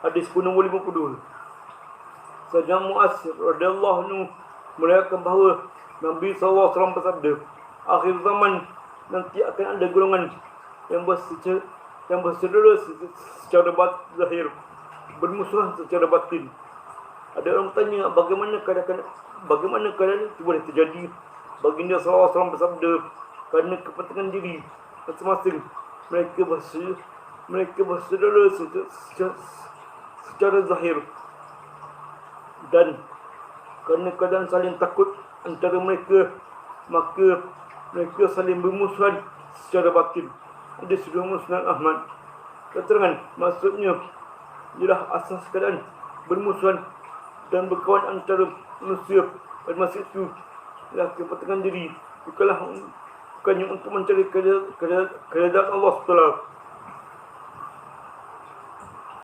Hadis nombor 52. Sayyidina Mu'az radhiyallahu anhu meriwayatkan bahawa Nabi SAW bersabda, akhir zaman nanti akan ada golongan yang bersaudara secara zahir, bermusuhan secara batin. Ada orang tanya bagaimana keadaan itu boleh terjadi. Baginda SAW bersabda, kerana kepentingan diri masing-masing mereka bersaudara secara zahir, dan kerana keadaan saling takut antara mereka, maka mereka saling bermusuhan secara batin. Hadis riwayat Musnad Ahmad. Keterangan maksudnya ialah asas keadaan bermusuhan dan berkawan antara manusia pada masa itu ialah kepentingan diri, bukannya untuk mencari keredaan Allah SWT.